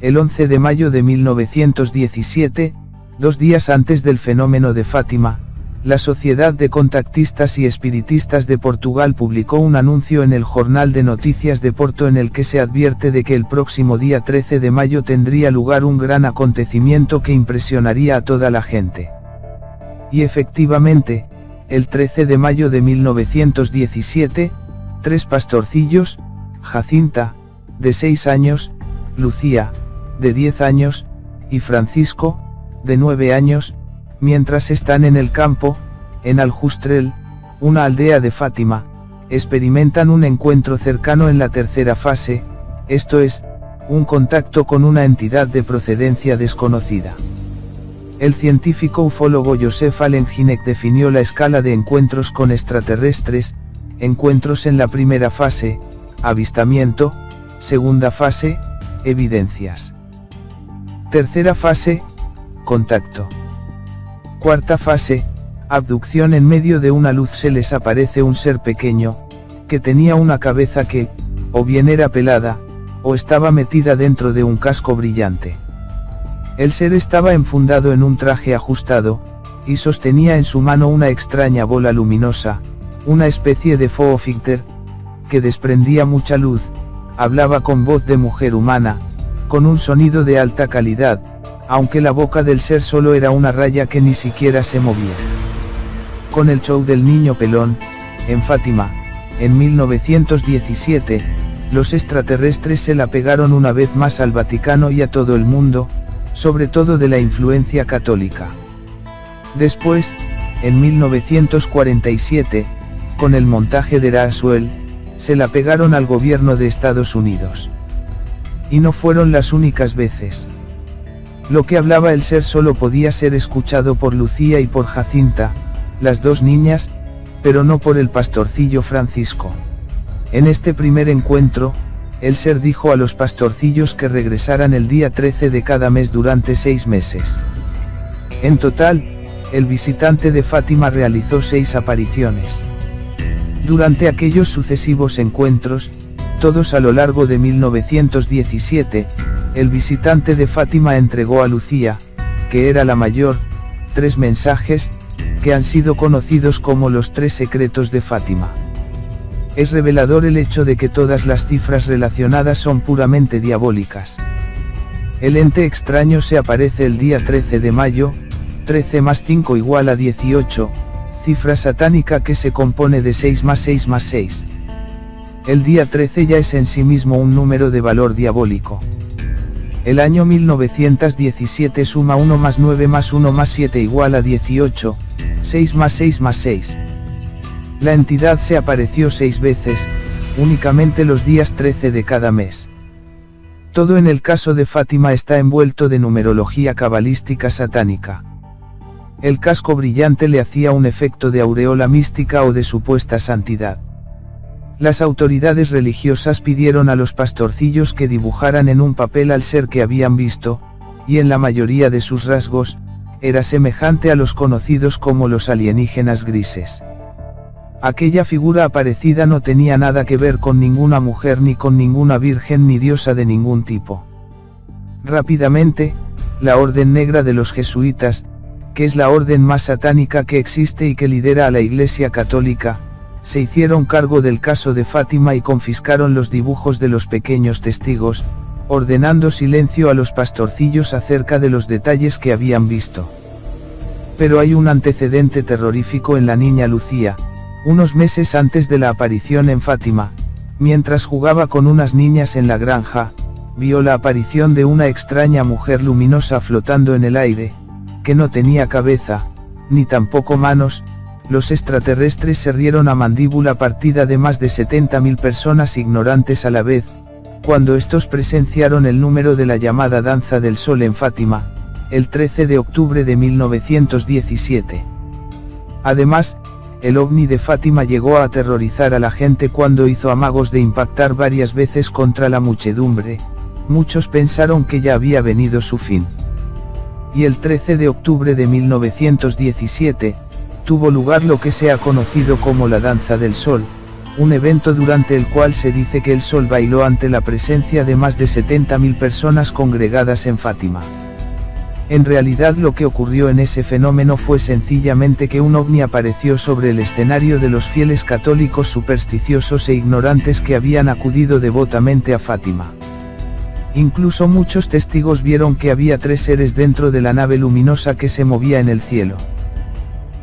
el 11 de mayo de 1917, 2 días antes del fenómeno de Fátima, la Sociedad de Contactistas y Espiritistas de Portugal publicó un anuncio en el Jornal de Noticias de Porto en el que se advierte de que el próximo día 13 de mayo tendría lugar un gran acontecimiento que impresionaría a toda la gente. Y efectivamente, el 13 de mayo de 1917, 3 pastorcillos, Jacinta, de 6 años, Lucía, de 10 años, y Francisco, de 9 años, mientras están en el campo, en Aljustrel, una aldea de Fátima, experimentan un encuentro cercano en la tercera fase, esto es, un contacto con una entidad de procedencia desconocida. El científico ufólogo Joseph Allen Hynek definió la escala de encuentros con extraterrestres: encuentros en la primera fase, avistamiento; segunda fase, evidencias; tercera fase, contacto; cuarta fase, abducción. En medio de una luz se les aparece un ser pequeño, que tenía una cabeza que, o bien era pelada, o estaba metida dentro de un casco brillante. El ser estaba enfundado en un traje ajustado, y sostenía en su mano una extraña bola luminosa, una especie de foofícter, que desprendía mucha luz, hablaba con voz de mujer humana, con un sonido de alta calidad, aunque la boca del ser solo era una raya que ni siquiera se movía. Con el show del niño pelón, en Fátima, en 1917, los extraterrestres se la pegaron una vez más al Vaticano y a todo el mundo, sobre todo de la influencia católica. Después, en 1947, con el montaje de Roswell, se la pegaron al gobierno de Estados Unidos. Y no fueron las únicas veces. Lo que hablaba el ser solo podía ser escuchado por Lucía y por Jacinta, las 2 niñas, pero no por el pastorcillo Francisco. En este primer encuentro, el ser dijo a los pastorcillos que regresaran el día 13 de cada mes durante 6 meses. En total, el visitante de Fátima realizó 6 apariciones. Durante aquellos sucesivos encuentros, todos a lo largo de 1917, el visitante de Fátima entregó a Lucía, que era la mayor, 3 mensajes, que han sido conocidos como los 3 secretos de Fátima. Es revelador el hecho de que todas las cifras relacionadas son puramente diabólicas. El ente extraño se aparece el día 13 de mayo, 13 más 5 igual a 18, cifra satánica que se compone de 6 más 6 más 6. El día 13 ya es en sí mismo un número de valor diabólico. El año 1917 suma 1 más 9 más 1 más 7 igual a 18, 6 más 6 más 6. La entidad se apareció 6 veces, únicamente los días 13 de cada mes. Todo en el caso de Fátima está envuelto de numerología cabalística satánica. El casco brillante le hacía un efecto de aureola mística o de supuesta santidad. Las autoridades religiosas pidieron a los pastorcillos que dibujaran en un papel al ser que habían visto, y en la mayoría de sus rasgos, era semejante a los conocidos como los alienígenas grises. Aquella figura aparecida no tenía nada que ver con ninguna mujer ni con ninguna virgen ni diosa de ningún tipo. Rápidamente, la Orden Negra de los Jesuitas, que es la orden más satánica que existe y que lidera a la Iglesia Católica, se hicieron cargo del caso de Fátima y confiscaron los dibujos de los pequeños testigos, ordenando silencio a los pastorcillos acerca de los detalles que habían visto. Pero hay un antecedente terrorífico en la niña Lucía. Unos meses antes de la aparición en Fátima, mientras jugaba con unas niñas en la granja, vio la aparición de una extraña mujer luminosa flotando en el aire, que no tenía cabeza, ni tampoco manos. Los extraterrestres se rieron a mandíbula partida de más de 70.000 personas ignorantes a la vez, cuando estos presenciaron el número de la llamada Danza del Sol en Fátima, el 13 de octubre de 1917. Además, el ovni de Fátima llegó a aterrorizar a la gente cuando hizo amagos de impactar varias veces contra la muchedumbre. Muchos pensaron que ya había venido su fin. Y el 13 de octubre de 1917, tuvo lugar lo que se ha conocido como la Danza del Sol, un evento durante el cual se dice que el sol bailó ante la presencia de más de 70.000 personas congregadas en Fátima. En realidad lo que ocurrió en ese fenómeno fue sencillamente que un ovni apareció sobre el escenario de los fieles católicos supersticiosos e ignorantes que habían acudido devotamente a Fátima. Incluso muchos testigos vieron que había 3 seres dentro de la nave luminosa que se movía en el cielo.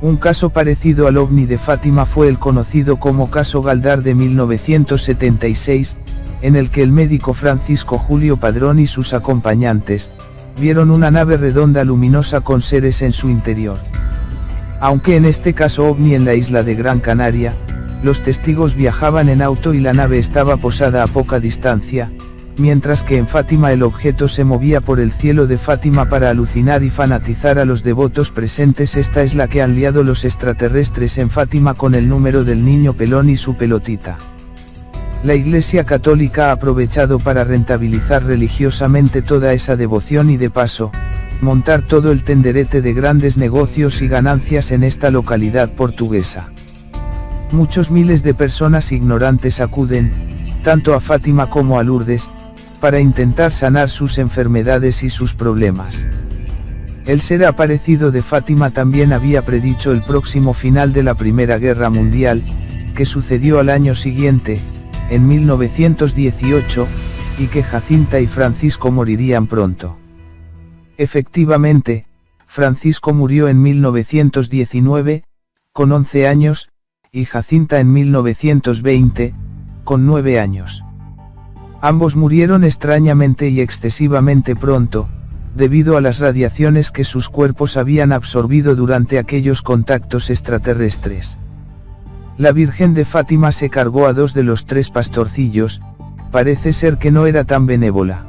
Un caso parecido al ovni de Fátima fue el conocido como caso Galdar de 1976, en el que el médico Francisco Julio Padrón y sus acompañantes vieron una nave redonda luminosa con seres en su interior. Aunque en este caso ovni en la isla de Gran Canaria, los testigos viajaban en auto y la nave estaba posada a poca distancia, mientras que en Fátima el objeto se movía por el cielo de Fátima para alucinar y fanatizar a los devotos presentes. Esta es la que han liado los extraterrestres en Fátima con el número del niño pelón y su pelotita. La Iglesia Católica ha aprovechado para rentabilizar religiosamente toda esa devoción y de paso, montar todo el tenderete de grandes negocios y ganancias en esta localidad portuguesa. Muchos miles de personas ignorantes acuden, tanto a Fátima como a Lourdes, para intentar sanar sus enfermedades y sus problemas. El ser aparecido de Fátima también había predicho el próximo final de la Primera Guerra Mundial, que sucedió al año siguiente, en 1918, y que Jacinta y Francisco morirían pronto. Efectivamente, Francisco murió en 1919, con 11 años, y Jacinta en 1920, con 9 años. Ambos murieron extrañamente y excesivamente pronto, debido a las radiaciones que sus cuerpos habían absorbido durante aquellos contactos extraterrestres. La Virgen de Fátima se cargó a 2 de los 3 pastorcillos, parece ser que no era tan benévola.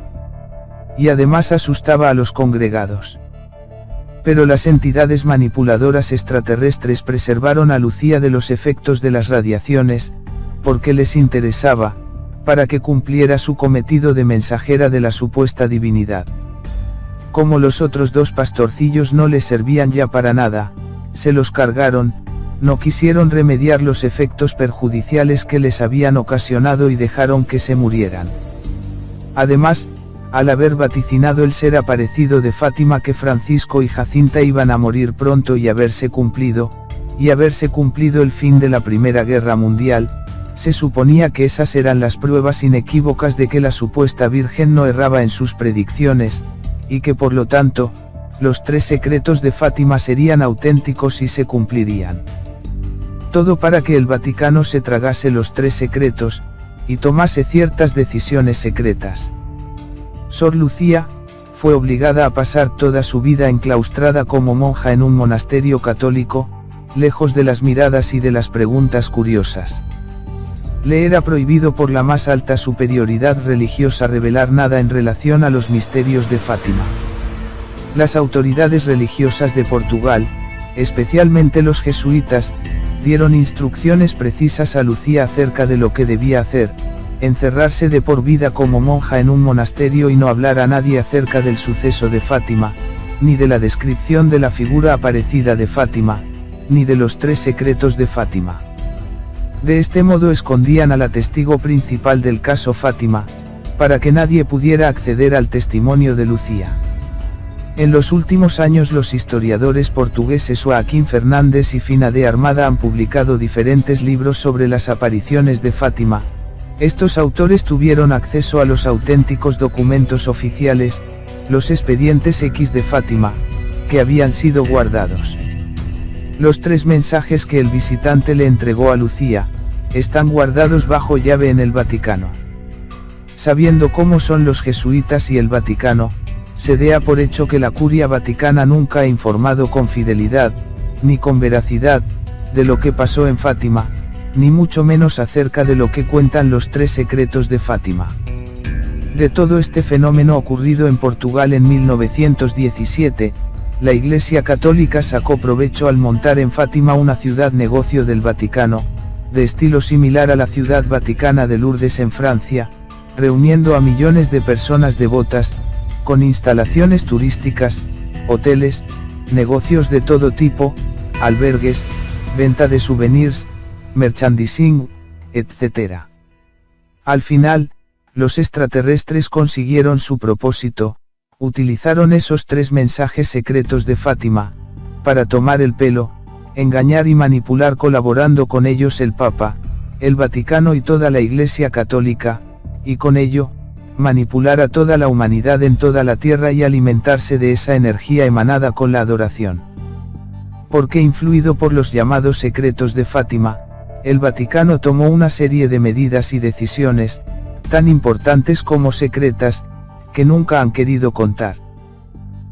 Y además asustaba a los congregados. Pero las entidades manipuladoras extraterrestres preservaron a Lucía de los efectos de las radiaciones, porque les interesaba, para que cumpliera su cometido de mensajera de la supuesta divinidad. Como los otros 2 pastorcillos no les servían ya para nada, se los cargaron, no quisieron remediar los efectos perjudiciales que les habían ocasionado y dejaron que se murieran. Además, al haber vaticinado el ser aparecido de Fátima que Francisco y Jacinta iban a morir pronto y haberse cumplido el fin de la Primera Guerra Mundial, se suponía que esas eran las pruebas inequívocas de que la supuesta Virgen no erraba en sus predicciones, y que por lo tanto, los 3 secretos de Fátima serían auténticos y se cumplirían. Todo para que el Vaticano se tragase los 3 secretos, y tomase ciertas decisiones secretas. Sor Lucía fue obligada a pasar toda su vida enclaustrada como monja en un monasterio católico, lejos de las miradas y de las preguntas curiosas. Le era prohibido por la más alta superioridad religiosa revelar nada en relación a los misterios de Fátima. Las autoridades religiosas de Portugal, especialmente los jesuitas, dieron instrucciones precisas a Lucía acerca de lo que debía hacer, encerrarse de por vida como monja en un monasterio y no hablar a nadie acerca del suceso de Fátima, ni de la descripción de la figura aparecida de Fátima, ni de los 3 secretos de Fátima. De este modo escondían a la testigo principal del caso Fátima, para que nadie pudiera acceder al testimonio de Lucía. En los últimos años los historiadores portugueses Joaquín Fernández y Fina de Armada han publicado diferentes libros sobre las apariciones de Fátima. Estos autores tuvieron acceso a los auténticos documentos oficiales, los expedientes X de Fátima, que habían sido guardados. Los 3 mensajes que el visitante le entregó a Lucía, están guardados bajo llave en el Vaticano. Sabiendo cómo son los jesuitas y el Vaticano, se dé por hecho que la Curia Vaticana nunca ha informado con fidelidad, ni con veracidad, de lo que pasó en Fátima, ni mucho menos acerca de lo que cuentan los 3 secretos de Fátima. De todo este fenómeno ocurrido en Portugal en 1917, la Iglesia Católica sacó provecho al montar en Fátima una ciudad-negocio del Vaticano, de estilo similar a la ciudad vaticana de Lourdes en Francia, reuniendo a millones de personas devotas, con instalaciones turísticas, hoteles, negocios de todo tipo, albergues, venta de souvenirs, merchandising, etc. Al final, los extraterrestres consiguieron su propósito, utilizaron esos 3 mensajes secretos de Fátima, para tomar el pelo, engañar y manipular, colaborando con ellos el Papa, el Vaticano y toda la Iglesia Católica, y con ello, manipular a toda la humanidad en toda la tierra y alimentarse de esa energía emanada con la adoración. Porque influido por los llamados secretos de Fátima, el Vaticano tomó una serie de medidas y decisiones, tan importantes como secretas, que nunca han querido contar.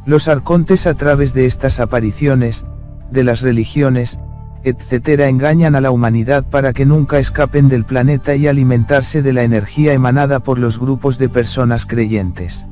Los arcontes, a través de estas apariciones, de las religiones, etc., engañan a la humanidad para que nunca escapen del planeta y alimentarse de la energía emanada por los grupos de personas creyentes.